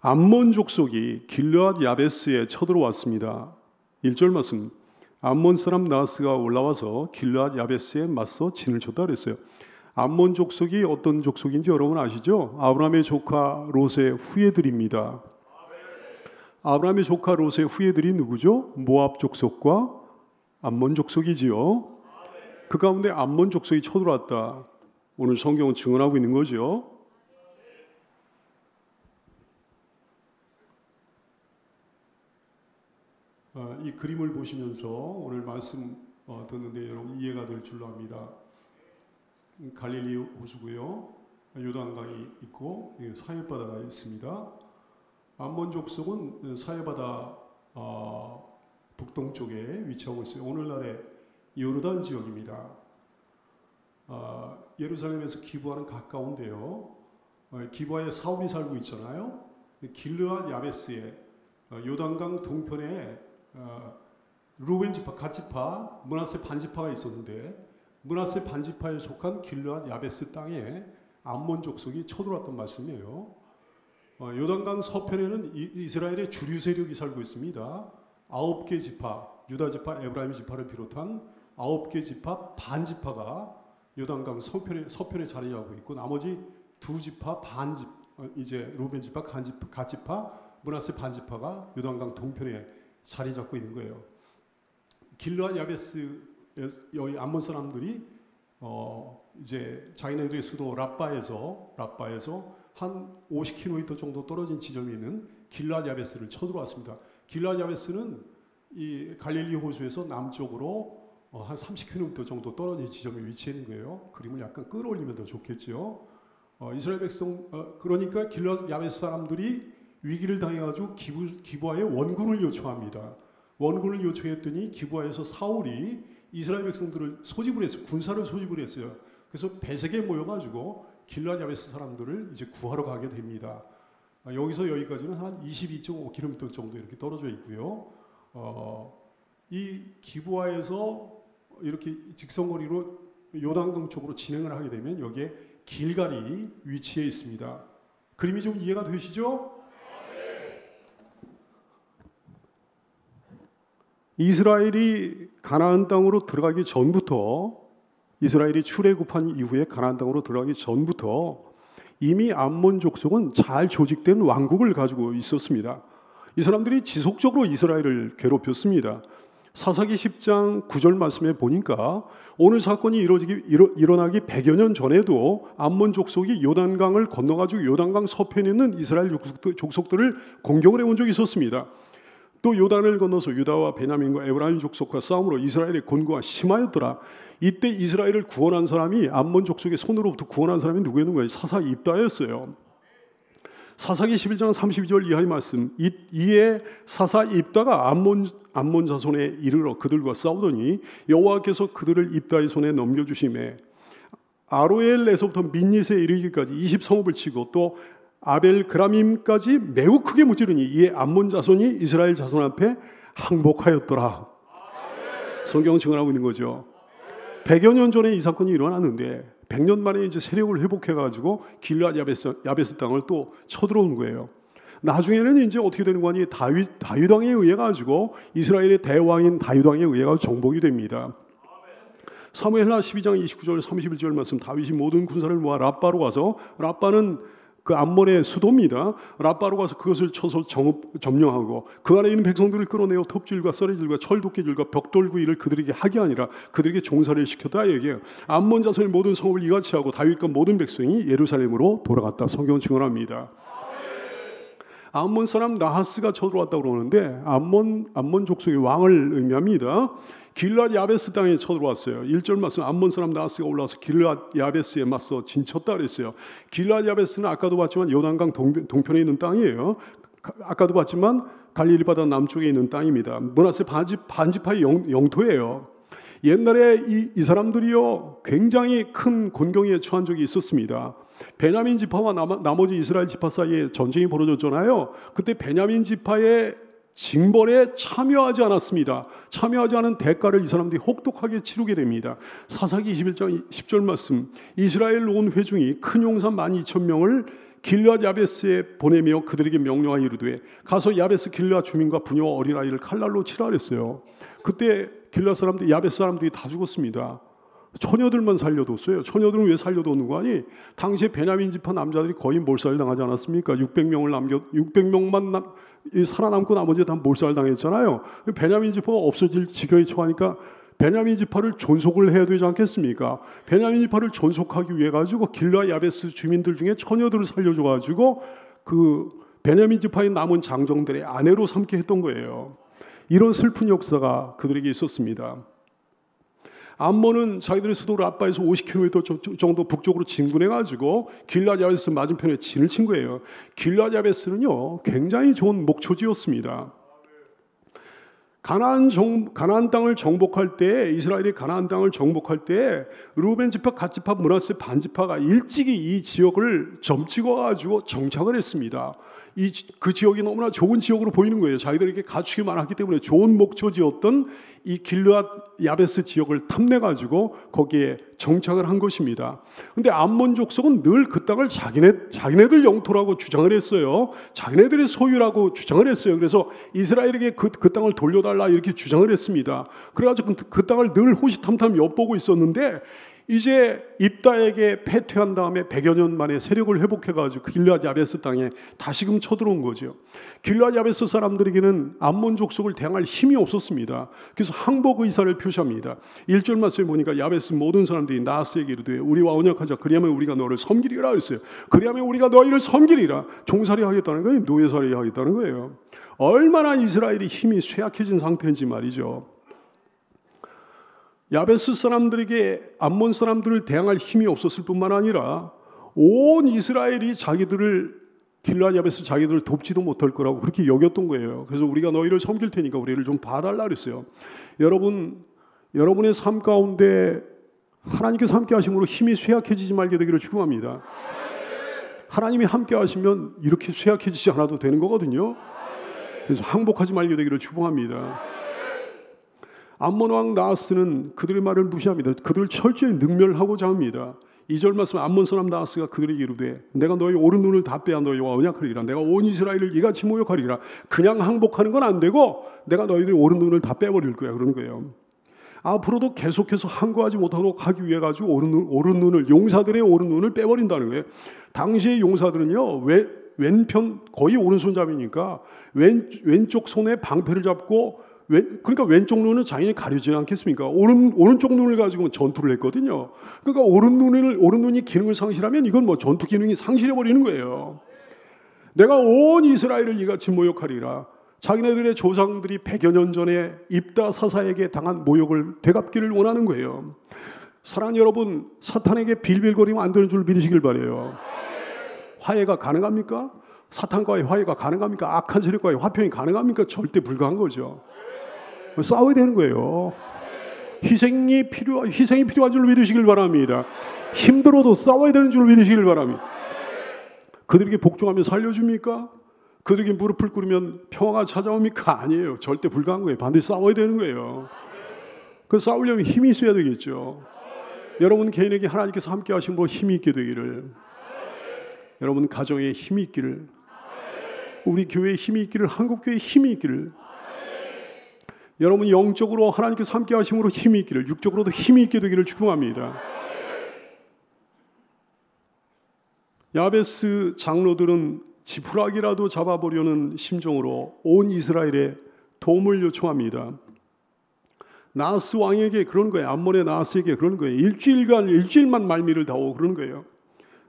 암몬 족속이 길르앗 야베스에 쳐들어왔습니다. 1절 말씀, 암몬 사람 나하스가 올라와서 길르앗 야베스에 맞서 진을 쳤다 그랬어요. 암몬 족속이 어떤 족속인지 여러분 아시죠? 아브라함의 조카 롯의 후예들입니다. 아브라함의 조카 롯의 후예들이 누구죠? 모압 족속과 암몬 족속이지요. 그 가운데 암몬 족속이 쳐들어왔다. 오늘 성경은 증언하고 있는 거죠. 이 그림을 보시면서 오늘 말씀 듣는데 여러분 이해가 될 줄로 압니다. 갈릴리 호수고요. 요단강이 있고 사해바다가 있습니다. 암몬 족속은 사해바다 북동쪽에 위치하고 있어요. 오늘날의 요르단 지역입니다. 예루살렘에서 기브아는 가까운데요. 기브아에 사울이 살고 있잖아요. 길르앗 야베스에 요단강 동편에 루벤 지파, 갓지파, 므낫세 반지파가 있었는데 므낫세 반지파에 속한 길르앗 야베스 땅에 암몬 족속이 쳐들어왔던 말씀이에요. 요단강 서편에는 이스라엘의 주류 세력이 살고 있습니다. 9개 지파, 유다 지파, 에브라임 지파를 비롯한 9개 지파 반지파가 요단강 서편에 자리 잡고 있고 나머지 두 지파 반지 이제 루벤 지파, 갓지파, 므낫세 반지파가 요단강 동편에 자리 잡고 있는 거예요. 길르앗 야베스 여기 암몬 사람들이 이제 자기네들의 수도 라빠에서 한 50km 정도 떨어진 지점에 있는 길르앗 야베스를 쳐들어왔습니다. 길르앗 야베스는 이 갈릴리 호수에서 남쪽으로 한 30km 정도 떨어진 지점에 위치해 있는 거예요. 그림을 약간 끌어올리면 더 좋겠죠. 이스라엘 백성 그러니까 길르앗 야베스 사람들이 위기를 당해가지고 기브아에 원군을 요청합니다. 원군을 요청했더니 기브아에서 사울이 이스라엘 백성들을 소집을 했어요. 군사를 소집을 했어요. 그래서 배색에 모여가지고 길르앗 야베스 사람들을 이제 구하러 가게 됩니다. 여기서 여기까지는 한 22.5km 정도 이렇게 떨어져 있고요. 이 기브아에서 이렇게 직선거리로 요단강 쪽으로 진행을 하게 되면 여기에 길갈이 위치해 있습니다. 그림이 좀 이해가 되시죠? 이스라엘이 가나안 땅으로 들어가기 전부터 이스라엘이 출애굽한 이후에 가나안 땅으로 들어가기 전부터 이미 암몬 족속은 잘 조직된 왕국을 가지고 있었습니다. 이 사람들이 지속적으로 이스라엘을 괴롭혔습니다. 사사기 10장 9절 말씀에 보니까 오늘 사건이 일어나기 100여 년 전에도 암몬 족속이 요단강을 건너가지고 요단강 서편에 있는 이스라엘 족속들을 공격을 해온 적이 있었습니다. 또 요단을 건너서 유다와 베냐민과 에브라임 족속과 싸움으로 이스라엘의 곤고가 심하였더라. 이때 이스라엘을 구원한 사람이 암몬 족속의 손으로부터 구원한 사람이 누구였는가요? 사사 입다였어요. 사사기 11장 32절 이하의 말씀. 이에 사사 입다가 암몬 자손에 이르러 그들과 싸우더니 여호와께서 그들을 입다의 손에 넘겨주심에 아로엘에서부터 민닛에 이르기까지 20성읍을 치고 또 아벨 그라밈까지 매우 크게 무찌르니 이에 암몬 자손이 이스라엘 자손 앞에 항복하였더라. 성경은 증언하고 있는 거죠. 100여 년 전에 이 사건이 일어났는데 100년 만에 이제 세력을 회복해가지고 길르앗 야베스 땅을 또 쳐들어온 거예요. 나중에는 이제 어떻게 되는 거니? 다윗 왕에 의해 가지고 이스라엘의 대왕인 다윗 왕에 의해 가지고 정복이 됩니다. 사무엘하 12장 29절 31절 말씀. 다윗이 모든 군사를 모아 랍바로 가서 랍바는 그 암몬의 수도입니다. 랍바로 가서 그것을 쳐서 점령하고 그 안에 있는 백성들을 끌어내어 톱질과 썰이질과 철도끼질과 벽돌구이를 그들에게 하게 아니라 그들에게 종사를 시켰다 얘기해요. 암몬 자손의 모든 성읍을 이같이 하고 다윗과 모든 백성이 예루살렘으로 돌아갔다. 성경은 증언합니다. 암몬 사람 나하스가 쳐들어왔다고 그러는데 암몬 족속의 왕을 의미합니다. 길르앗 야베스 땅에 쳐들어왔어요. 1절 말씀 암몬 사람 나하스가 올라와서 길르앗 야베스에 맞서 진쳤다 그랬어요. 길르앗 야베스는 아까도 봤지만 요단강 동편에 있는 땅이에요. 아까도 봤지만 갈릴리 바다 남쪽에 있는 땅입니다. 므낫세 반지파의 영토예요. 옛날에 이 사람들이요 굉장히 큰 곤경에 처한 적이 있었습니다. 베냐민 지파와 나머지 이스라엘 지파 사이에 전쟁이 벌어졌잖아요. 그때 베냐민 지파의 징벌에 참여하지 않았습니다. 참여하지 않은 대가를 이 사람들이 혹독하게 치르게 됩니다. 사사기 21장 10절 말씀. 이스라엘 온 회중이 큰 용사 12,000명을 길르앗 야베스에 보내며 그들에게 명령하여 이르되 가서 야베스 길르앗 주민과 부녀와 어린아이를 칼날로 치라 그랬어요. 그때 길르앗 사람들, 야베스 사람들이 다 죽었습니다. 처녀들만 살려뒀어요. 처녀들은 왜 살려뒀는 거 아니? 당시에 베냐민 지파 남자들이 거의 몰살당하지 않았습니까? 600명만 살아남고 나머지 다 몰살당했잖아요. 베냐민 지파가 없어질 지경에 처하니까 베냐민 지파를 존속을 해야 되지 않겠습니까? 베냐민 지파를 존속하기 위해 가지고 길르앗 야베스 주민들 중에 처녀들을 살려줘 가지고 그 베냐민 지파에 남은 장정들의 아내로 삼게 했던 거예요. 이런 슬픈 역사가 그들에게 있었습니다. 암몬은 자기들의 수도 라빠에서 50km 정도 북쪽으로 진군해 가지고 길르앗 야베스 맞은편에 진을 친 거예요. 길르앗 야베스는요 굉장히 좋은 목초지였습니다. 가나안 땅을 정복할 때, 이스라엘이 가나안 땅을 정복할 때 르우벤 지파, 갓 지파, 므낫세 반 지파가 일찍이 이 지역을 점찍어 가지고 정착을 했습니다. 그 지역이 너무나 좋은 지역으로 보이는 거예요. 자기들에게 가축이 많았기 때문에 좋은 목초지였던 이 길르앗 야베스 지역을 탐내 가지고 거기에 정착을 한 것입니다. 근데 암몬 족속은 늘 그 땅을 자기네들 영토라고 주장을 했어요. 자기네들의 소유라고 주장을 했어요. 그래서 이스라엘에게 그 땅을 돌려달라 이렇게 주장을 했습니다. 그래가지고 그 땅을 늘 호시탐탐 엿보고 있었는데 이제 입다에게 패퇴한 다음에 100여 년 만에 세력을 회복해가지고 길르앗 야베스 땅에 다시금 쳐들어온 거죠. 길르앗 야베스 사람들에게는 암몬 족속을 대항할 힘이 없었습니다. 그래서 항복 의사를 표시합니다. 1절 말씀에 보니까 야베스 모든 사람들이 나하스에게 이르되 우리와 언약하자. 그리하면 우리가 너를 섬기리라 그랬어요. 그리하면 우리가 너희를 섬기리라. 종살이 하겠다는 거예요. 노예살이 하겠다는 거예요. 얼마나 이스라엘이 힘이 쇠약해진 상태인지 말이죠. 야베스 사람들에게 암몬 사람들을 대항할 힘이 없었을 뿐만 아니라 온 이스라엘이 길르앗 야베스 자기들을 돕지도 못할 거라고 그렇게 여겼던 거예요. 그래서 우리가 너희를 섬길 테니까 우리를 좀 봐달라 그랬어요. 여러분의 삶 가운데 하나님께서 함께 하심으로 힘이 쇠약해지지 말게 되기를 축원합니다. 하나님이 함께 하시면 이렇게 쇠약해지지 않아도 되는 거거든요. 그래서 항복하지 말게 되기를 축원합니다. 암몬 왕 나하스는 그들의 말을 무시합니다. 그들을 철저히 능멸하고자 합니다. 2절 말씀 암몬 사람 나하스가 그들에게 이르되 내가 너희 오른 눈을 다 빼야 너희와 언약하리라. 내가 온 이스라엘을 이같이 모욕하리라. 그냥 항복하는 건 안 되고 내가 너희들의 오른 눈을 다 빼버릴 거야. 그러는 거예요. 앞으로도 계속해서 항거하지 못하도록 하기 위해 가지고 오른 눈을 용사들의 오른 눈을 빼버린다는 거예요. 당시의 용사들은요 왼편 거의 오른손잡이니까 왼쪽 손에 방패를 잡고 그러니까 왼쪽 눈은 자연히 가려지지 않겠습니까? 오른쪽 눈을 가지고 전투를 했거든요. 그러니까 오른 눈이 기능을 상실하면 이건 뭐 전투 기능이 상실해 버리는 거예요. 내가 온 이스라엘을 이같이 모욕하리라. 자기네들의 조상들이 100여 년 전에 입다 사사에게 당한 모욕을 되갚기를 원하는 거예요. 사랑하는 여러분, 사탄에게 빌빌거리면 안 되는 줄 믿으시길 바라요. 화해가 가능합니까? 사탄과의 화해가 가능합니까? 악한 세력과의 화평이 가능합니까? 절대 불가한 거죠. 싸워야 되는 거예요. 희생이 필요한 줄 믿으시길 바랍니다. 힘들어도 싸워야 되는 줄 믿으시길 바랍니다. 그들에게 복종하면 살려줍니까? 그들에게 무릎을 꿇으면 평화가 찾아옵니까? 아니에요. 절대 불가한 거예요. 반드시 싸워야 되는 거예요. 그래서 싸우려면 힘이 있어야 되겠죠. 여러분 개인에게 하나님께서 함께 하심으로 힘이 있게 되기를, 여러분 가정에 힘이 있기를, 우리 교회에 힘이 있기를, 한국교회에 힘이 있기를, 여러분이 영적으로 하나님께서 함께 하심으로 힘이 있기를, 육적으로도 힘이 있게 되기를 축복합니다. 야베스 장로들은 지푸라기라도 잡아보려는 심정으로 온 이스라엘에 도움을 요청합니다. 나하스 왕에게 그런 거예요. 암몬의 나하스에게 그런 거예요. 일주일만 말미를 다오 그러는 거예요.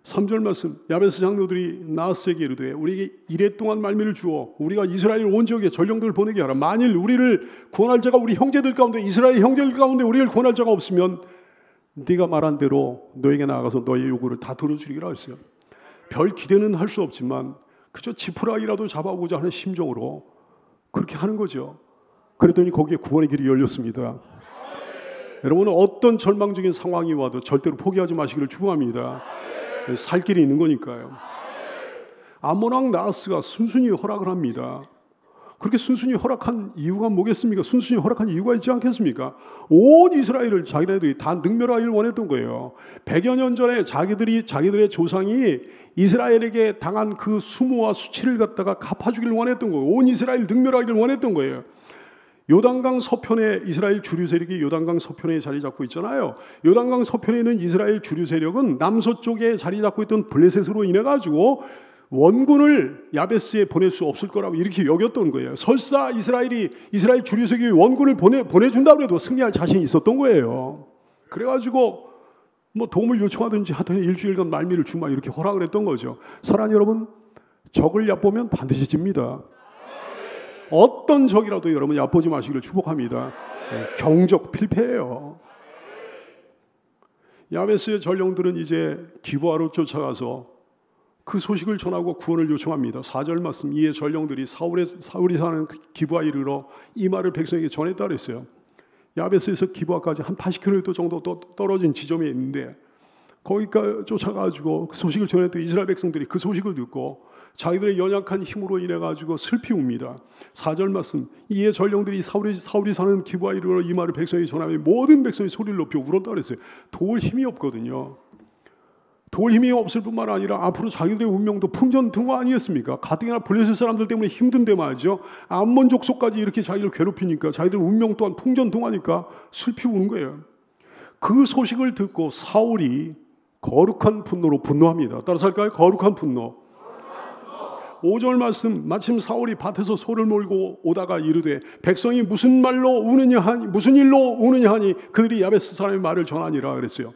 3절 말씀, 야베스 장로들이 나하스에게 이르되 우리에게 이래 동안 말미를 주어 우리가 이스라엘 온 지역에 전령들을 보내게 하라. 만일 우리를 구원할 자가 우리 형제들 가운데, 이스라엘 형제들 가운데 우리를 구원할 자가 없으면 네가 말한 대로 너에게 나아가서 너의 요구를 다 들어주리라 했어요. 별 기대는 할 수 없지만 그저 지푸라기라도 잡아오고자 하는 심정으로 그렇게 하는 거죠. 그랬더니 거기에 구원의 길이 열렸습니다. 여러분은 어떤 절망적인 상황이 와도 절대로 포기하지 마시기를 축복합니다. 살 길이 있는 거니까요. 암몬 왕 나하스가 순순히 허락을 합니다. 그렇게 순순히 허락한 이유가 뭐겠습니까? 순순히 허락한 이유가 있지 않겠습니까? 온 이스라엘을 자기네들이 다 능멸하기를 원했던 거예요. 100여 년 전에 자기들의 조상이 이스라엘에게 당한 그 수모와 수치를 갖다가 갚아주길 원했던 거예요. 온 이스라엘 능멸하기를 원했던 거예요. 요단강 서편에 이스라엘 주류 세력이 요단강 서편에 자리 잡고 있잖아요. 요단강 서편에 있는 이스라엘 주류 세력은 남서쪽에 자리 잡고 있던 블레셋으로 인해 가지고 원군을 야베스에 보낼 수 없을 거라고 이렇게 여겼던 거예요. 설사 이스라엘 주류 세력이 원군을 보내준다고 해도 승리할 자신이 있었던 거예요. 그래가지고 뭐 도움을 요청하든지 하더니 일주일간 말미를 주마 이렇게 허락을 했던 거죠. 사랑하는 여러분, 적을 얕보면 반드시 집니다. 어떤 적이라도 여러분 얕보지 마시기를 축복합니다. 경적 필패예요. 야베스의 전령들은 이제 기브아로 쫓아가서 그 소식을 전하고 구원을 요청합니다. 4절 말씀, 이에 전령들이 사울이 사는 기브아 이르러 이 말을 백성에게 전했다 그랬어요. 야베스에서 기브아까지 한 80km 정도 떨어진 지점에 있는데 거기까지 쫓아가지고 그 소식을 전했더니 이스라엘 백성들이 그 소식을 듣고 자기들의 연약한 힘으로 인해 가지고 슬피 웁니다. 4절 말씀, 이에 전령들이 사울이 사는 기브아 이르러 이 말을 백성에게 전하며 모든 백성이 소리를 높여 울었다 그랬어요. 도울 힘이 없거든요. 도울 힘이 없을 뿐만 아니라 앞으로 자기들의 운명도 풍전등화 아니겠습니까? 가뜩이나 블레셋 사람들 때문에 힘든데 말이죠. 암몬 족속까지 이렇게 자기를 괴롭히니까 자기들 운명 또한 풍전등화니까 슬피 우는 거예요. 그 소식을 듣고 사울이 거룩한 분노로 분노합니다. 따라서 할까요? 거룩한 분노. 5절 말씀, 마침 사울이 밭에서 소를 몰고 오다가 이르되 백성이 무슨 일로 우느냐 하니 그들이 야베스 사람의 말을 전하니라 그랬어요.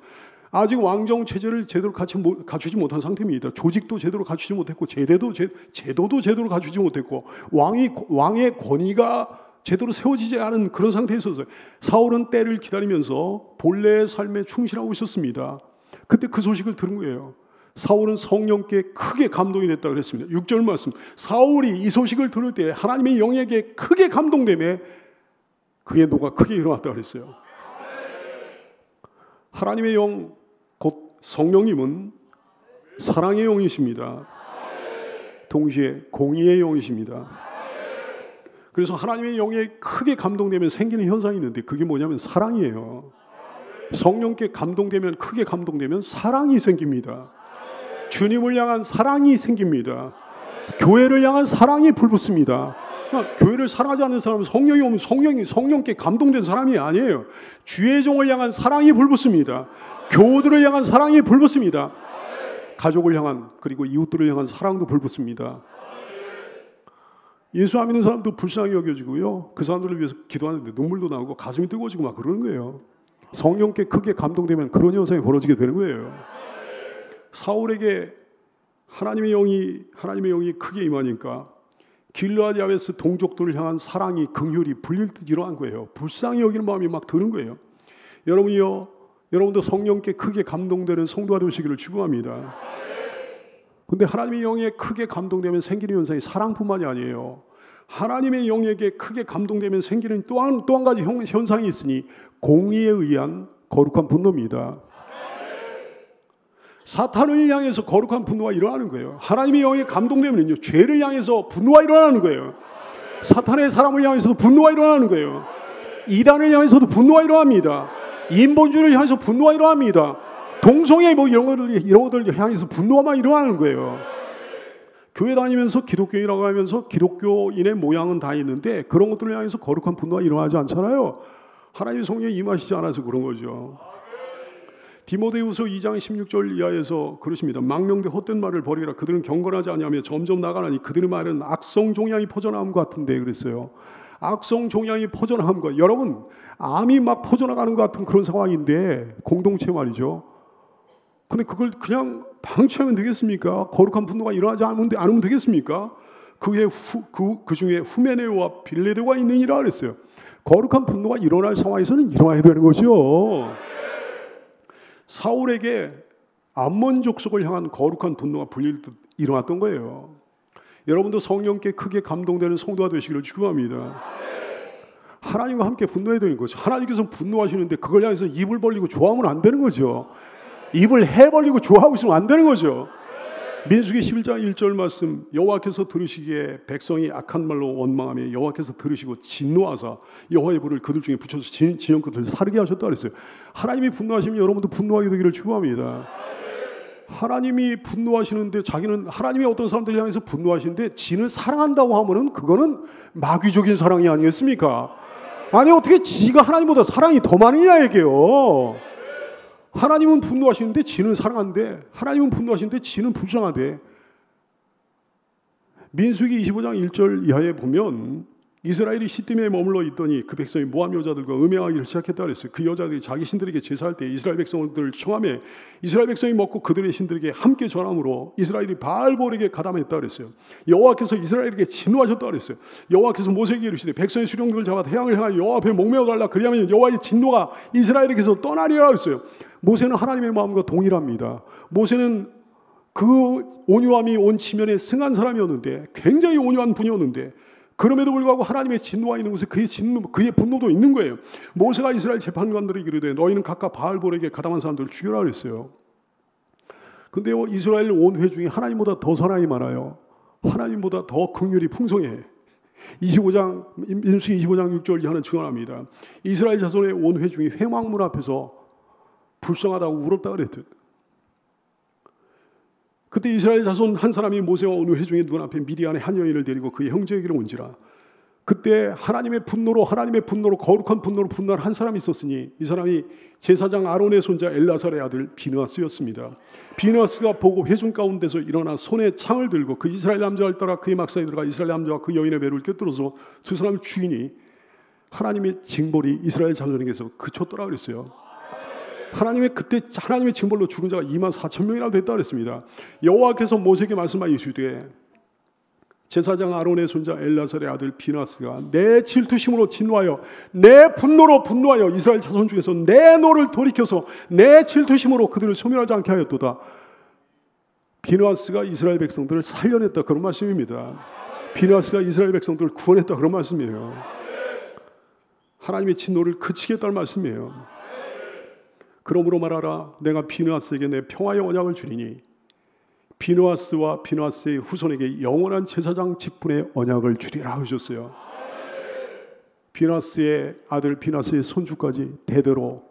아직 왕정 체제를 제대로 갖추지 못한 상태입니다. 조직도 제대로 갖추지 못했고 제도도 제대로 갖추지 못했고 왕의 권위가 제대로 세워지지 않은 그런 상태에 있었어요. 사울은 때를 기다리면서 본래의 삶에 충실하고 있었습니다. 그때 그 소식을 들은 거예요. 사울은 성령께 크게 감동이 됐다 그랬습니다. 6절 말씀, 사울이 이 소식을 들을 때 하나님의 영에게 크게 감동되매 그의 노가 크게 일어났다 그랬어요. 하나님의 영, 곧 성령님은 사랑의 영이십니다. 동시에 공의의 영이십니다. 그래서 하나님의 영에 크게 감동되면 생기는 현상이 있는데 그게 뭐냐면 사랑이에요. 성령께 감동되면, 크게 감동되면 사랑이 생깁니다. 주님을 향한 사랑이 생깁니다. 교회를 향한 사랑이 불붙습니다. 교회를 사랑하지 않는 사람은 성령이 오면 성령께 감동된 사람이 아니에요. 주의 종을 향한 사랑이 불붙습니다. 교우들을 향한 사랑이 불붙습니다. 가족을 향한, 그리고 이웃들을 향한 사랑도 불붙습니다. 예수 안 믿는 사람도 불쌍히 여겨지고요. 그 사람들을 위해서 기도하는데 눈물도 나오고 가슴이 뜨거워지고 막 그러는 거예요. 성령께 크게 감동되면 그런 현상이 벌어지게 되는 거예요. 사울에게 하나님의 영이 크게 임하니까 길르앗 야베스 동족들을 향한 사랑이, 긍휼이 불릴 듯 일어난 거예요. 불쌍히 여기는 마음이 막 드는 거예요. 여러분도 성령께 크게 감동되는 성도가 되시기를 축원합니다. 근데 하나님의 영에 크게 감동되면 생기는 현상이 사랑뿐만이 아니에요. 하나님의 영에게 크게 감동되면 생기는 또 한 가지 현상이 있으니 공의에 의한 거룩한 분노입니다. 사탄을 향해서 거룩한 분노가 일어나는 거예요. 하나님의 영에 감동되면요, 죄를 향해서 분노가 일어나는 거예요. 사탄의 사람을 향해서도 분노가 일어나는 거예요. 이단을 향해서도 분노가 일어납니다. 인본주의를 향해서 분노가 일어납니다. 동성애 이런 것들 향해서 분노가 막 일어나는 거예요. 교회 다니면서 기독교인이라고 하면서 기독교인의 모양은 다 있는데 그런 것들을 향해서 거룩한 분노가 일어나지 않잖아요. 하나님의 성령이 임하시지 않아서 그런 거죠. 디모데후서 2장 16절 이하에서 그러십니다. 망령되 헛된 말을 버리라. 그들은 경건하지 아니하며 점점 나가나니 그들의 말은 악성 종양이 퍼져나감 같은데 그랬어요. 악성 종양이 퍼져나감과, 여러분 암이 막 퍼져나가는 것 같은 그런 상황인데, 공동체 말이죠. 근데 그걸 그냥 방치하면 되겠습니까? 거룩한 분노가 일어나지 않으면 되겠습니까? 그 중에 후메네오와 빌레데가 있느니라 그랬어요. 거룩한 분노가 일어날 상황에서는 일어나야 되는 거죠. 사울에게 암몬 족속을 향한 거룩한 분노가 불릴 듯 일어났던 거예요. 여러분도 성령께 크게 감동되는 성도가 되시기를 축원합니다. 하나님과 함께 분노해야 되는 거죠. 하나님께서 분노하시는데 그걸 향해서 입을 벌리고 좋아하면 안 되는 거죠. 입을 해벌리고 좋아하고 있으면 안 되는 거죠. 민수기 11장 1절 말씀, 여호와께서 들으시기에 백성이 악한 말로 원망하며 여호와께서 들으시고 진노하사 여호와의 불을 그들 중에 붙여서 진영 끝을 사르게 하셨다 그랬어요. 하나님이 분노하시면 여러분도 분노하게 되기를 축원합니다. 하나님이 분노하시는데 자기는 하나님이 어떤 사람들 향해서 분노하시는데 지는 사랑한다고 하면은 그거는 마귀적인 사랑이 아니겠습니까? 아니 어떻게 지가 하나님보다 사랑이 더 많으냐 얘기요. 하나님은 분노하시는데 지는 사랑한데, 하나님은 분노하시는데 지는 불쌍하대. 민수기 25장 1절 이하에 보면 이스라엘이 시딤에 머물러 있더니 그 백성이 모압 여자들과 음행하기를 시작했다 그랬어요. 그 여자들이 자기 신들에게 제사할 때 이스라엘 백성들을 청하며 이스라엘 백성이 먹고 그들의 신들에게 함께 전함으로 이스라엘이 바알볼에게 가담했다 그랬어요. 여호와께서 이스라엘에게 진노하셨다 그랬어요. 여호와께서 모세에게 이르시되 백성의 수령들을 잡아 태양을 향하여 여호와 앞에 목매어 달라. 그리하면 여호와의 진노가 이스라엘에게서 떠나리라 그랬어요. 모세는 하나님의 마음과 동일합니다. 모세는 그 온유함이 온 지면에 승한 사람이었는데, 굉장히 온유한 분이었는데, 그럼에도 불구하고 하나님의 진노가 있는 곳에 그의 진노, 그의 분노도 있는 거예요. 모세가 이스라엘 재판관들에게 이르되 너희는 각각 바알볼에게 가담한 사람들을 죽여라 그랬어요. 근데 이스라엘 온 회중이 하나님보다 더 사랑이 많아요. 하나님보다 더 긍휼이 풍성해. 25장 민수기 25장 6절 이하는 증언합니다. 이스라엘 자손의 온 회중이 회막문 앞에서 불쌍하다고 울었다 그랬대. 그때 이스라엘 자손 한 사람이 모세와 어느 회중의 눈앞에 미디안의 한 여인을 데리고 그의 형제에게로 온지라. 그때 하나님의 분노로 거룩한 분노로 분노한 한 사람이 있었으니 이 사람이 제사장 아론의 손자 엘라살의 아들 비느하스였습니다. 비느하스가 보고 회중 가운데서 일어나 손에 창을 들고 그 이스라엘 남자를 따라 그의 막사에 들어가 이스라엘 남자와 그 여인의 배를 꿰뚫어서 두 사람을 죽이니 하나님의 징벌이 이스라엘 자손에게서 그쳤더라 그랬어요. 그때 하나님의 징벌로 죽은 자가 24,000명이나 됐다 그랬습니다. 여호와께서 모세에게 말씀하시되 제사장 아론의 손자 엘라살의 아들 비느하스가 내 질투심으로 진노하여 내 분노로 분노하여 이스라엘 자손 중에서 내 노를 돌이켜서 내 질투심으로 그들을 소멸하지 않게 하였도다. 비느하스가 이스라엘 백성들을 살려냈다 그런 말씀입니다. 비느하스가 이스라엘 백성들을 구원했다 그런 말씀이에요. 하나님의 진노를 그치겠다는 말씀이에요. 그러므로 말하라. 내가 비느하스에게 내 평화의 언약을 주리니 비느하스와 비느하스의 후손에게 영원한 제사장 직분의 언약을 주리라 하셨어요. 비느하스의 아들 비느하스의 손주까지 대대로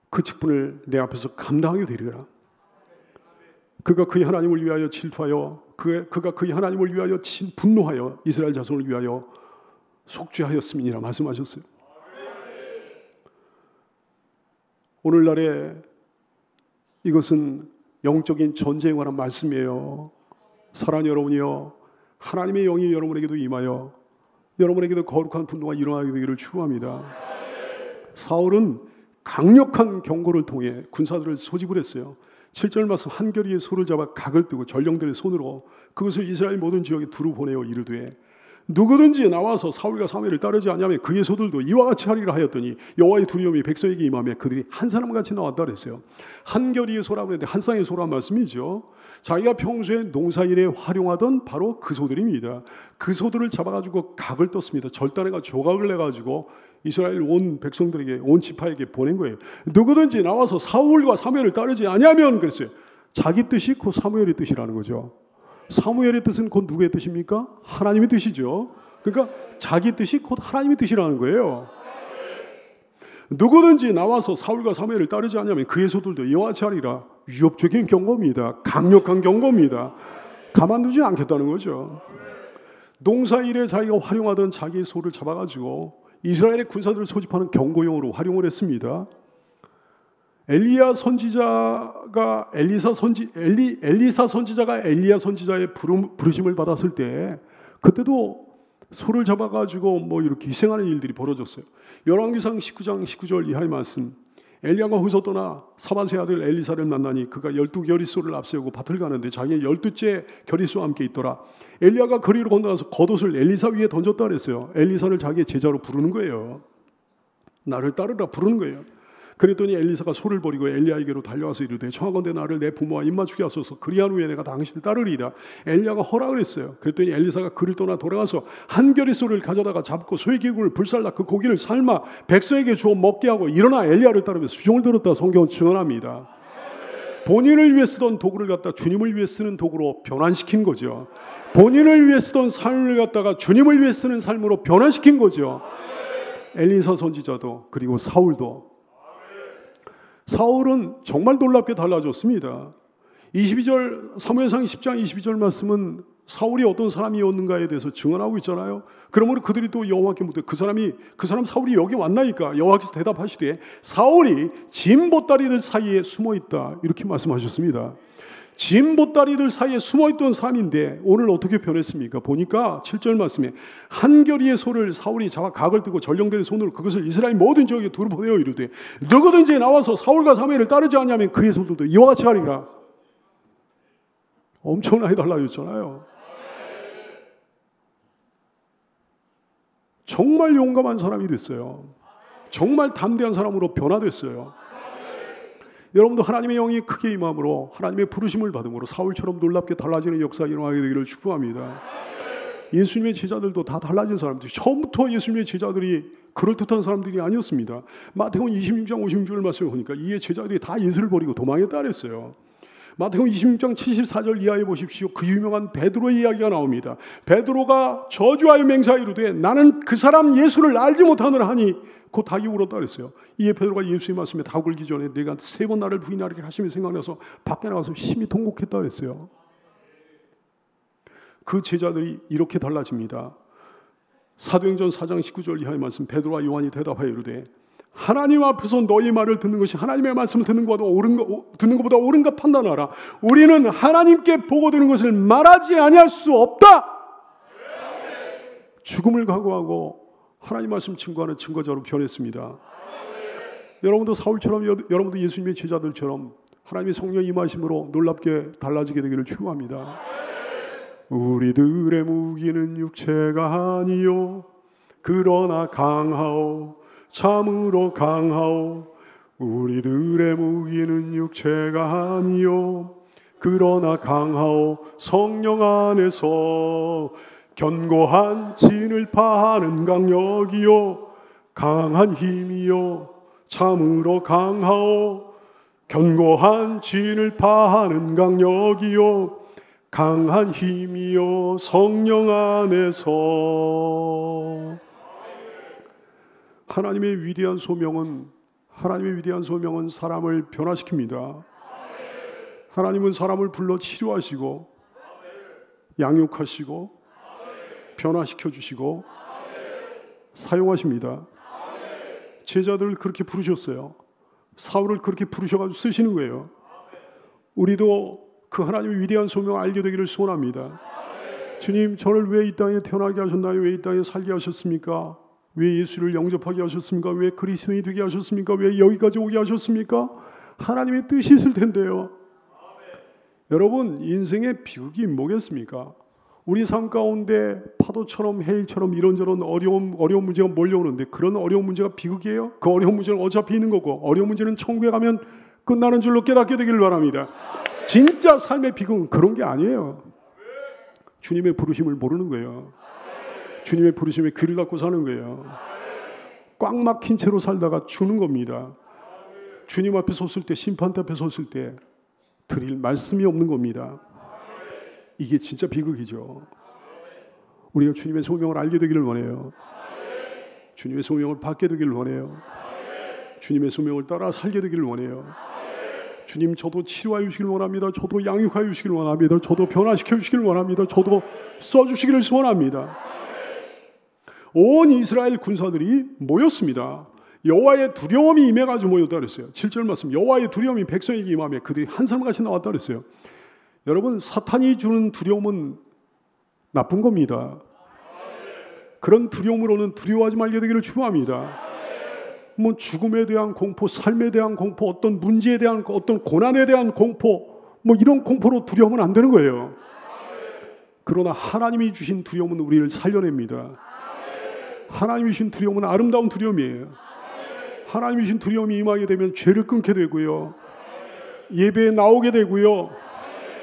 그 직분을 내 앞에서 감당하게 되리라. 그가 그의 하나님을 위하여 질투하여 그가 그의 하나님을 위하여 분노하여 이스라엘 자손을 위하여 속죄하였음이니라 말씀하셨어요. 오늘날에 이것은 영적인 전쟁에 관한 말씀이에요. 사랑하는 여러분이요, 하나님의 영이 여러분에게도 임하여 여러분에게도 거룩한 분노가 일어나게 되기를 축원합니다. 사울은 강력한 경고를 통해 군사들을 소집을 했어요. 7절 말씀 한 겨리의 소를 잡아 각을 뜨고 전령들의 손으로 그것을 이스라엘 모든 지역에 두루 보내어 이르되 누구든지 나와서 사울과 사무엘을 따르지 않으면 그의 소들도 이와 같이 하리라 하였더니 여호와의 두려움이 백성에게 임하며 그들이 한 사람같이 나왔다 그랬어요. 한겨리의 소라고 했는데 한 쌍의 소란 말씀이죠. 자기가 평소에 농사일에 활용하던 바로 그 소들입니다. 그 소들을 잡아가지고 각을 떴습니다. 절단해가 조각을 내가지고 이스라엘 온 백성들에게 온 지파에게 보낸 거예요. 누구든지 나와서 사울과 사무엘을 따르지 않으면 그랬어요. 자기 뜻이 곧 사무엘의 뜻이라는 거죠. 사무엘의 뜻은 곧 누구의 뜻입니까? 하나님의 뜻이죠. 그러니까 자기 뜻이 곧 하나님의 뜻이라는 거예요. 누구든지 나와서 사울과 사무엘을 따르지 않으면 그의 소들도 이와 같이 하리라. 위협적인 경고입니다. 강력한 경고입니다. 가만두지 않겠다는 거죠. 농사일에 자기가 활용하던 자기의 소를 잡아가지고 이스라엘의 군사들을 소집하는 경고용으로 활용을 했습니다. 엘리사 선지자가 엘리야 선지자의 부르심을 받았을 때 그때도 소를 잡아가지고 뭐 이렇게 희생하는 일들이 벌어졌어요. 열왕기상 19장 19절 이하의 말씀. 엘리야가 거기서 떠나 사밧의 아들 엘리사를 만나니 그가 12겨리소를 앞세우고 밭을 가는데 자기의 12째 겨리소와 함께 있더라. 엘리야가 거리로 건너가서 겉옷을 엘리사 위에 던졌다 그랬어요. 엘리사를 자기의 제자로 부르는 거예요. 나를 따르라 부르는 거예요. 그랬더니 엘리사가 소를 버리고 엘리야에게로 달려와서 이르되 청하건대 나를 내 부모와 입맞추게 하소서. 그리한 후에 내가 당신을 따르리이다. 엘리야가 허락을 했어요. 그랬더니 엘리사가 그를 떠나 돌아가서 한 겨리소를 가져다가 잡고 소의 기구를 불살라 그 고기를 삶아 백성에게 주어 먹게 하고 일어나 엘리야를 따르며 수종을 들었다. 성경은 증언합니다. 본인을 위해 쓰던 도구를 갖다 주님을 위해 쓰는 도구로 변환시킨 거죠. 본인을 위해 쓰던 삶을 갖다가 주님을 위해 쓰는 삶으로 변환시킨 거죠. 엘리사 선지자도 그리고 사울도. 사울은 정말 놀랍게 달라졌습니다. 22절 사무엘상 10장 22절 말씀은 사울이 어떤 사람이었는가에 대해서 증언하고 있잖아요. 그러므로 그들이 또 여호와께 묻되 그 사람 사울이 여기 왔나이까? 여호와께서 대답하시되 사울이 짐 보따리들 사이에 숨어 있다, 이렇게 말씀하셨습니다. 짐 보따리들 사이에 숨어 있던 사람인데 오늘 어떻게 변했습니까? 보니까 7절 말씀에 한 겨리의 소를 사울이 잡아 각을 뜨고 전령들의 손으로 그것을 이스라엘 모든 지역에 두루 보내어 이르되 누구든지 나와서 사울과 사무엘을 따르지 않냐면 그의 손들도 이와 같이 하리라. 엄청나게 달라졌잖아요. 정말 용감한 사람이 됐어요. 정말 담대한 사람으로 변화됐어요. 여러분도 하나님의 영이 크게 임함으로 하나님의 부르심을 받음으로 사울처럼 놀랍게 달라지는 역사가 일어나게 되기를 축복합니다. 예수님의 제자들도 다 달라진 사람들이, 처음부터 예수님의 제자들이 그럴듯한 사람들이 아니었습니다. 마태복음 26장 56절 말씀을 보니까 이에 제자들이 다 예수를 버리고 도망했다 그랬어요. 마태복음 26장 74절 이하에 보십시오. 그 유명한 베드로의 이야기가 나옵니다. 베드로가 저주하여 맹세하여 이르되 나는 그 사람 예수를 알지 못하노라 하니 곧 닭이 울었다 그랬어요. 이에 베드로가 예수의 말씀에 닭 울기 전에 내가 3번 나를 부인하리라 하심이 생각나서 밖에 나가서 심히 통곡했다 그랬어요. 그 제자들이 이렇게 달라집니다. 사도행전 4장 19절 이하의 말씀, 베드로와 요한이 대답하여 이르되 하나님 앞에서 너희 말을 듣는 것이 하나님의 말씀을 듣는 것보다 옳은가 판단하라. 우리는 하나님께 보고 들은 것을 말하지 아니할 수 없다. 죽음을 각오하고 하나님 말씀 증거하는 증거자로 변했습니다. 여러분도 사울처럼, 여러분도 예수님의 제자들처럼 하나님의 성령 임하심으로 놀랍게 달라지게 되기를 축원합니다. 우리들의 무기는 육체가 아니요 그러나 강하오 참으로 강하오. 우리들의 무기는 육체가 아니요 그러나 강하오 성령 안에서 견고한 진을 파하는 강력이요 강한 힘이요 참으로 강하오. 견고한 진을 파하는 강력이요 강한 힘이요 성령 안에서. 하나님의 위대한 소명은 사람을 변화시킵니다. 하나님은 사람을 불러 치료하시고 양육하시고 변화시켜 주시고 사용하십니다. 제자들을 그렇게 부르셨어요. 사울을 그렇게 부르셔가지고 쓰시는 거예요. 우리도 그 하나님의 위대한 소명을 알게 되기를 소원합니다. 주님, 저를 왜 이 땅에 태어나게 하셨나요? 왜 이 땅에 살게 하셨습니까? 왜 예수를 영접하게 하셨습니까? 왜 그리스도인이 되게 하셨습니까? 왜 여기까지 오게 하셨습니까? 하나님의 뜻이 있을 텐데요. 여러분, 인생의 비극이 뭐겠습니까? 우리 삶 가운데 파도처럼 해일처럼 이런저런 어려운 문제가 몰려오는데 그런 어려운 문제가 비극이에요? 그 어려운 문제는 어차피 있는 거고 어려운 문제는 천국에 가면 끝나는 줄로 깨닫게 되기를 바랍니다. 진짜 삶의 비극은 그런 게 아니에요. 주님의 부르심을 모르는 거예요. 주님의 부르심에 귀를 닫고 사는 거예요. 꽉 막힌 채로 살다가 죽는 겁니다. 주님 앞에 섰을 때, 심판대 앞에 섰을 때 드릴 말씀이 없는 겁니다. 이게 진짜 비극이죠. 우리가 주님의 소명을 알게 되기를 원해요. 주님의 소명을 받게 되기를 원해요. 주님의 소명을 따라 살게 되기를 원해요. 주님, 저도 치료하여 주시길 원합니다. 저도 양육하여 주시길 원합니다. 저도 변화시켜 주시길 원합니다. 저도 써주시기를 소원합니다. 온 이스라엘 군사들이 모였습니다. 여호와의 두려움이 임해가지고 모였다 그랬어요. 7절 말씀, 여호와의 두려움이 백성에게 임하며 그들이 한 사람같이 나왔다 그랬어요. 여러분, 사탄이 주는 두려움은 나쁜 겁니다. 그런 두려움으로는 두려워하지 말게 되기를 축원합니다. 뭐 죽음에 대한 공포, 삶에 대한 공포, 어떤 문제에 대한, 어떤 고난에 대한 공포, 뭐 이런 공포로 두려우면 안 되는 거예요. 그러나 하나님이 주신 두려움은 우리를 살려냅니다. 하나님이 주신 두려움은 아름다운 두려움이에요. 하나님이 주신 두려움이 임하게 되면 죄를 끊게 되고요, 예배에 나오게 되고요,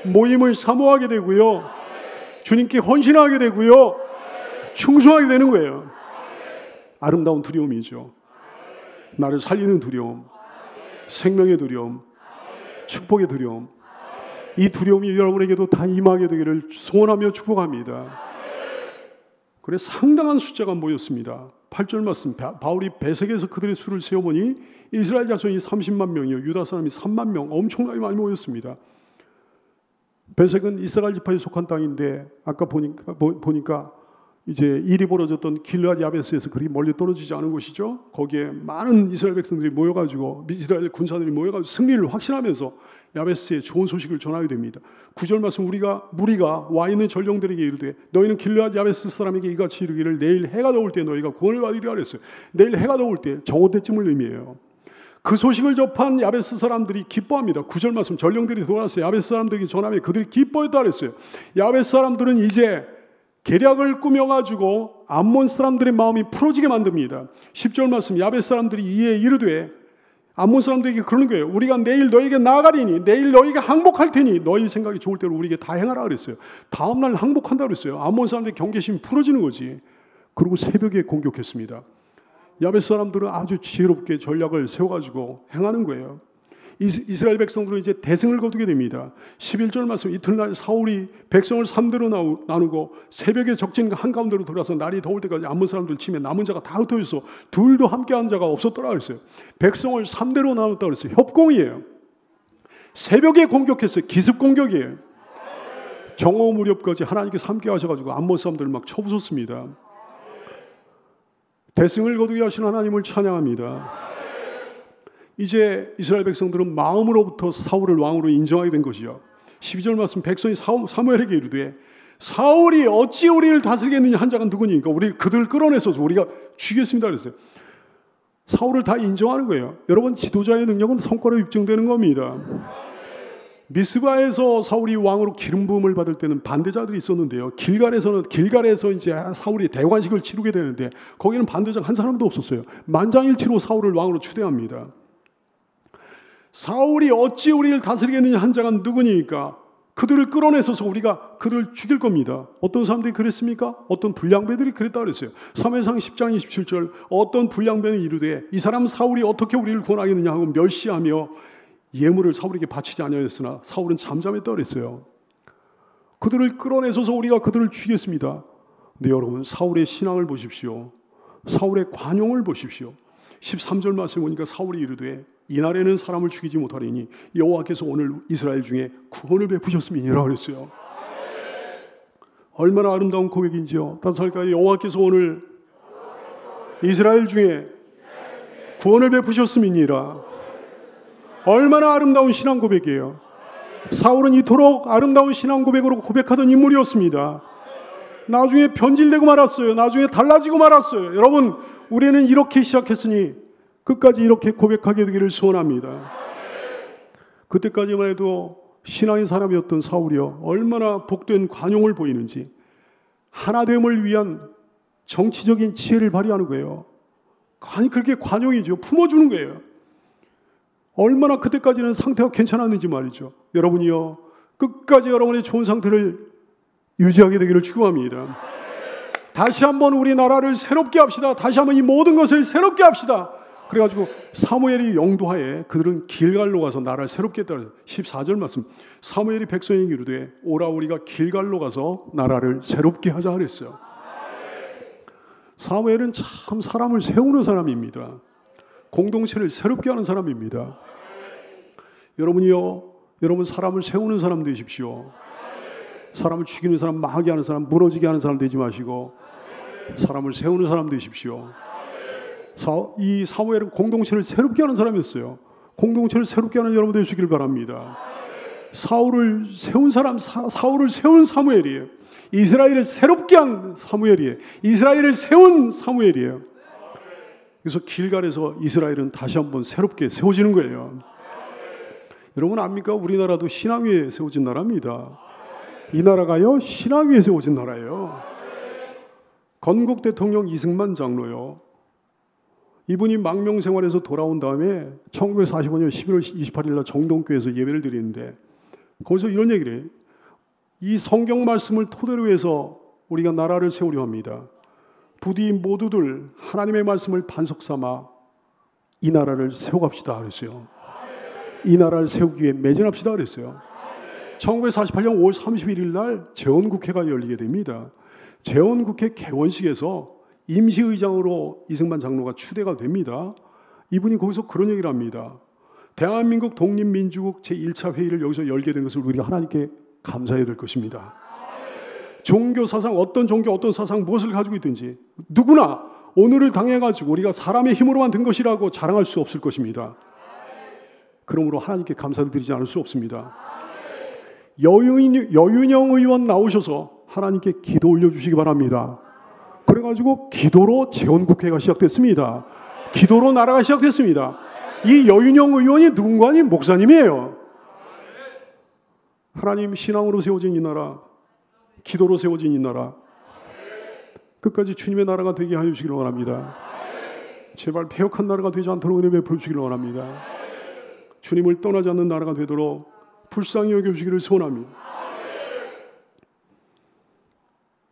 모임을 사모하게 되고요, 주님께 헌신하게 되고요, 충성하게 되는 거예요. 아름다운 두려움이죠. 나를 살리는 두려움, 생명의 두려움, 축복의 두려움. 이 두려움이 여러분에게도 다 임하게 되기를 소원하며 축복합니다. 그래, 상당한 숫자가 모였습니다. 8절 말씀, 바울이 베색에서 그들의 수를 세어보니 이스라엘 자손이 30만 명이요 유다 사람이 3만 명, 엄청나게 많이 모였습니다. 베색은 이스라엘 지파에 속한 땅인데 아까 보니까 이제 일이 벌어졌던 길르앗 야베스에서 그리 멀리 떨어지지 않은 곳이죠. 거기에 많은 이스라엘 백성들이 모여가지고 이스라엘 군사들이 모여가지고 승리를 확신하면서 야베스에 좋은 소식을 전하게 됩니다. 9절 말씀, 무리가 와 있는 전령들에게 이르되 너희는 길르앗 야베스 사람에게 이같이 이르기를 내일 해가 더울 때 너희가 구원을 받으리라 그랬어요. 내일 해가 더울 때 정오 때쯤을 의미해요. 그 소식을 접한 야베스 사람들이 기뻐합니다. 9절 말씀, 전령들이 돌아와서 야베스 사람들에게 전하며 그들이 기뻐했다 그랬어요. 야베스 사람들은 이제 계략을 꾸며가지고 암몬 사람들의 마음이 풀어지게 만듭니다. 10절 말씀, 야베스 사람들이 이에 이르되 암몬 사람들에게 그러는 거예요. 우리가 내일 너에게 나아가리니 내일 너에게 항복할 테니 너희 생각이 좋을 대로 우리에게 다 행하라 그랬어요. 다음날 항복한다 그랬어요. 암몬 사람들의 경계심이 풀어지는 거지. 그리고 새벽에 공격했습니다. 야베스 사람들은 아주 지혜롭게 전략을 세워가지고 행하는 거예요. 이스라엘 백성들은 이제 대승을 거두게 됩니다. 11절 말씀, 이튿날 사울이 백성을 3대로 나누고 새벽에 적진 한가운데로 들어가서 날이 더울 때까지 암몬 사람들 치매 남은 자가 다 흩어져서 둘도 함께한 자가 없었더라 그랬어요. 백성을 3대로 나눴다 그랬어요. 협공이에요. 새벽에 공격했어요. 기습 공격이에요. 정오 무렵까지 하나님께서 함께 하셔가지고 암몬 사람들을 막 쳐부쉈습니다. 대승을 거두게 하신 하나님을 찬양합니다. 이제 이스라엘 백성들은 마음으로부터 사울을 왕으로 인정하게 된 것이요. 12절 말씀, 백성이 사무엘에게 이르되 사울이 어찌 우리를 다스리겠느냐 한 자가 누구니까 우리 그들을 끌어내서 우리가 죽이겠습니다 그랬어요. 사울을 다 인정하는 거예요. 여러분, 지도자의 능력은 성과로 입증되는 겁니다. 미스바에서 사울이 왕으로 기름 부음을 받을 때는 반대자들이 있었는데요. 길갈에서 이제 사울이 대관식을 치르게 되는데 거기는 반대자 한 사람도 없었어요. 만장일치로 사울을 왕으로 추대합니다. 사울이 어찌 우리를 다스리겠느냐 한 자가 누구니까 그들을 끌어내서서 우리가 그들을 죽일 겁니다. 어떤 사람들이 그랬습니까? 어떤 불량배들이 그랬다 그랬어요. 사무엘상 10장 27절, 어떤 불량배는 이르되 이 사람 사울이 어떻게 우리를 구원하겠느냐 하고 멸시하며 예물을 사울에게 바치지 아니하였으나 사울은 잠잠했다 그랬어요. 그들을 끌어내서서 우리가 그들을 죽이겠습니다. 근데 여러분, 사울의 신앙을 보십시오. 사울의 관용을 보십시오. 13절 말씀 보니까 사울이 이르되 이날에는 사람을 죽이지 못하리니 여호와께서 오늘 이스라엘 중에 구원을 베푸셨음이니라 그랬어요. 얼마나 아름다운 고백인지요. 다시 할까요? 여호와께서 오늘 이스라엘 중에 구원을 베푸셨음이니라. 얼마나 아름다운 신앙 고백이에요. 사울은 이토록 아름다운 신앙 고백으로 고백하던 인물이었습니다. 나중에 변질되고 말았어요. 나중에 달라지고 말았어요. 여러분, 우리는 이렇게 시작했으니 끝까지 이렇게 고백하게 되기를 소원합니다. 그때까지만 해도 신앙의 사람이었던 사울이요, 얼마나 복된 관용을 보이는지, 하나됨을 위한 정치적인 지혜를 발휘하는 거예요. 아니, 그렇게 관용이죠. 품어주는 거예요. 얼마나 그때까지는 상태가 괜찮았는지 말이죠. 여러분이요, 끝까지 여러분의 좋은 상태를 유지하게 되기를 축원합니다. 다시 한번 우리나라를 새롭게 합시다. 다시 한번 이 모든 것을 새롭게 합시다. 그래가지고 사무엘이 영도하에 그들은 길갈로 가서 나라를 새롭게 했다. 14절 말씀, 사무엘이 백성에게 이르되 오라 우리가 길갈로 가서 나라를 새롭게 하자 그랬어요. 사무엘은 참 사람을 세우는 사람입니다. 공동체를 새롭게 하는 사람입니다. 여러분이요, 여러분 사람을 세우는 사람 되십시오. 사람을 죽이는 사람, 망하게 하는 사람, 무너지게 하는 사람 되지 마시고 사람을 세우는 사람 되십시오. 이 사무엘은 공동체를 새롭게 하는 사람이었어요. 공동체를 새롭게 하는 여러분 되시길 바랍니다. 사울을 세운 사람, 사울을 세운 사무엘이에요. 이스라엘을 새롭게 한 사무엘이에요. 이스라엘을 세운 사무엘이에요. 그래서 길갈에서 이스라엘은 다시 한번 새롭게 세워지는 거예요. 여러분 압니까? 우리나라도 신앙 위에 세워진 나라입니다. 이 나라가요, 신앙 위에 세워진 나라예요. 건국 대통령 이승만 장로요, 이분이 망명생활에서 돌아온 다음에 1945년 11월 28일 날 정동교에서 예배를 드리는데 거기서 이런 얘기를 해요. 이 성경 말씀을 토대로 해서 우리가 나라를 세우려 합니다. 부디 모두들 하나님의 말씀을 반석 삼아 이 나라를 세워갑시다 그랬어요. 이 나라를 세우기 위해 매진합시다 그랬어요. 1948년 5월 31일 날 재헌국회가 열리게 됩니다. 재헌국회 개원식에서 임시의장으로 이승만 장로가 추대가 됩니다. 이분이 거기서 그런 얘기를 합니다. 대한민국 독립민주국 제1차 회의를 여기서 열게 된 것을 우리가 하나님께 감사해야 될 것입니다. 종교 사상, 어떤 종교, 어떤 사상, 무엇을 가지고 있든지 누구나 오늘을 당해가지고 우리가 사람의 힘으로만 된 것이라고 자랑할 수 없을 것입니다. 그러므로 하나님께 감사를 드리지 않을 수 없습니다. 여윤영 의원 나오셔서 하나님께 기도 올려주시기 바랍니다. 그래가지고 기도로 재헌국회가 시작됐습니다. 기도로 나라가 시작됐습니다. 이 여윤영 의원이 누군가 아닌 목사님이에요. 하나님, 신앙으로 세워진 이 나라, 기도로 세워진 이 나라, 끝까지 주님의 나라가 되게 하여 주시기를 원합니다. 제발 패역한 나라가 되지 않도록 은혜 베풀어 주시기를 원합니다. 주님을 떠나지 않는 나라가 되도록 불쌍히 여겨주시기를 소원합니다.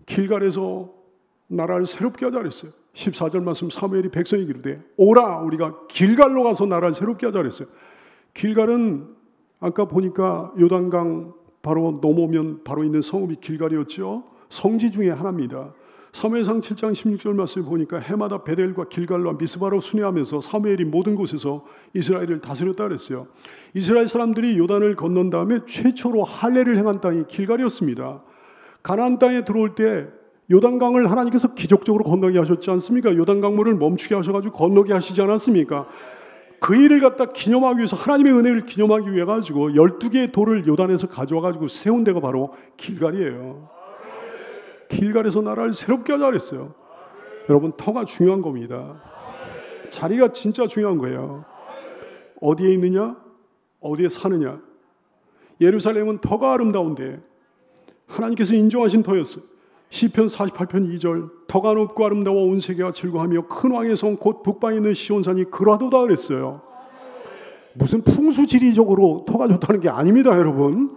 길갈에서 나라를 새롭게 하자 그랬어요. 14절 말씀, 사무엘이 백성에게 이르되 오라, 우리가 길갈로 가서 나라를 새롭게 하자 그랬어요. 길갈은 아까 보니까 요단강 바로 넘어오면 바로 있는 성읍이 길갈이었죠. 성지 중에 하나입니다. 사무엘상 7장 16절 말씀을 보니까 해마다 베델과 길갈과 미스바로 순회하면서 사무엘이 모든 곳에서 이스라엘을 다스렸다 그랬어요. 이스라엘 사람들이 요단을 건넌 다음에 최초로 할례를 행한 땅이 길갈이었습니다. 가나안 땅에 들어올 때 요단강을 하나님께서 기적적으로 건너게 하셨지 않습니까? 요단강물을 멈추게 하셔가지고 건너게 하시지 않았습니까? 그 일을 갖다 기념하기 위해서, 하나님의 은혜를 기념하기 위해 가지고 12개의 돌을 요단에서 가져와 가지고 세운 데가 바로 길갈이에요. 길갈에서 나라를 새롭게 하자 그랬어요. 여러분, 터가 중요한 겁니다. 자리가 진짜 중요한 거예요. 어디에 있느냐? 어디에 사느냐? 예루살렘은 터가 아름다운데 하나님께서 인정하신 터였어요. 시편 48편 2절, 터가 높고 아름다워 온 세계가 즐거워하며 큰 왕의 성 곧 북방에 있는 시온산이 그라도다 그랬어요. 무슨 풍수지리적으로 터가 좋다는 게 아닙니다, 여러분.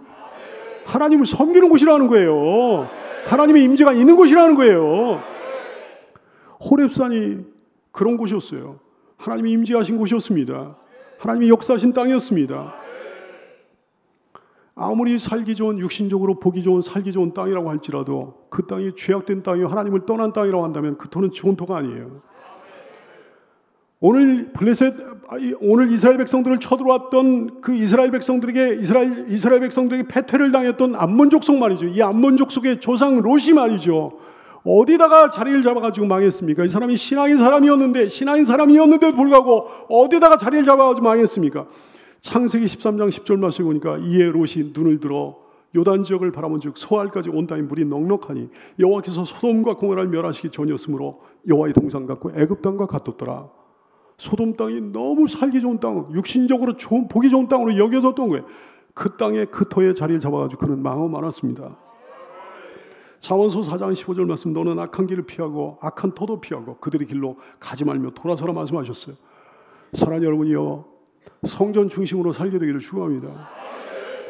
하나님을 섬기는 곳이라는 거예요. 하나님의 임재가 있는 곳이라는 거예요. 호렙산이 그런 곳이었어요. 하나님이 임재하신 곳이었습니다. 하나님이 역사하신 땅이었습니다. 아무리 살기 좋은, 육신적으로 보기 좋은, 살기 좋은 땅이라고 할지라도 그 땅이 죄악된 땅이요, 하나님을 떠난 땅이라고 한다면 그 터는 좋은 터가 아니에요. 오늘 이스라엘 백성들을 쳐들어왔던 그 이스라엘 백성들에게 패퇴를 당했던 암몬 족속 말이죠. 이 암몬 족속의 조상 롯이 말이죠. 어디다가 자리를 잡아가지고 망했습니까? 이 사람이 신앙인 사람이었는데도 불구하고 어디다가 자리를 잡아가지고 망했습니까? 창세기 13장 10절 말씀을 보니까 이에 롯이 눈을 들어 요단 지역을 바라본즉 소알까지 온 땅에 물이 넉넉하니 여호와께서 소돔과 고모라를 멸하시기 전이었으므로 여호와의 동산 같고 애굽 땅과 같았더라. 소돔 땅이 너무 살기 좋은 땅, 육신적으로 보기 좋은 땅으로 여겨졌던 거예요. 그 땅에 그 터에 자리를 잡아가지고 그는 망하고 말았습니다. 잠언서 4장 15절 말씀, 너는 악한 길을 피하고 악한 터도 피하고 그들의 길로 가지 말며 돌아서라 말씀하셨어요. 사랑하는 여러분이요, 성전 중심으로 살게 되기를 축복합니다.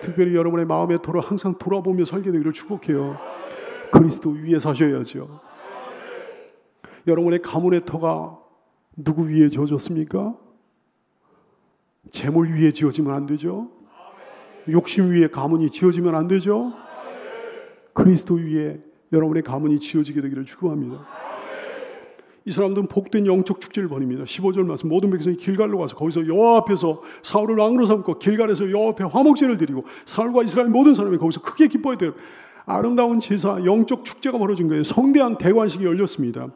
특별히 여러분의 마음의 터를 항상 돌아보며 살게 되기를 축복해요. 그리스도 위에 사셔야죠. 여러분의 가문의 터가 누구 위에 지어졌습니까? 재물 위에 지어지면 안 되죠. 욕심 위에 가문이 지어지면 안 되죠. 그리스도 위에 여러분의 가문이 지어지게 되기를 축복합니다. 이 사람들은 복된 영적 축제를 벌입니다. 15절 말씀, 모든 백성이 길갈로 가서 거기서 여호와 앞에서 사울을 왕으로 삼고 길갈에서 여호와 앞에 화목제를 드리고 사울과 이스라엘 모든 사람이 거기서 크게 기뻐했대요. 아름다운 제사, 영적 축제가 벌어진 거예요. 성대한 대관식이 열렸습니다.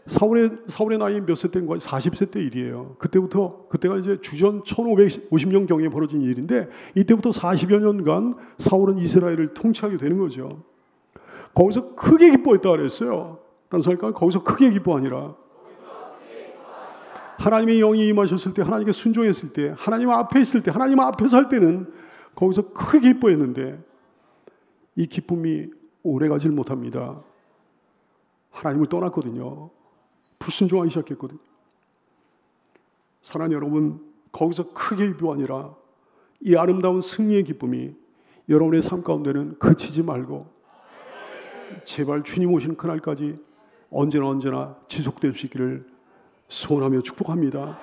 사울의 나이 몇 세 때인가? 40세 때 일이에요. 그때가 이제 주전 1550년 경에 벌어진 일인데, 이때부터 40여 년간 사울은 이스라엘을 통치하게 되는 거죠. 거기서 크게 기뻐했다 그랬어요. 단순할까? 거기서 크게 기뻐하니라. 하나님의 영이 임하셨을 때, 하나님께 순종했을 때, 하나님 앞에 있을 때, 하나님 앞에서 할 때는 거기서 크게 기뻐했는데 이 기쁨이 오래가질 못합니다. 하나님을 떠났거든요. 불순종하기 시작했거든요. 사랑하는 여러분, 거기서 크게 기뻐 아니라 이 아름다운 승리의 기쁨이 여러분의 삶 가운데는 그치지 말고 제발 주님 오시는 그날까지 언제나 지속될 수 있기를 소원하며 축복합니다.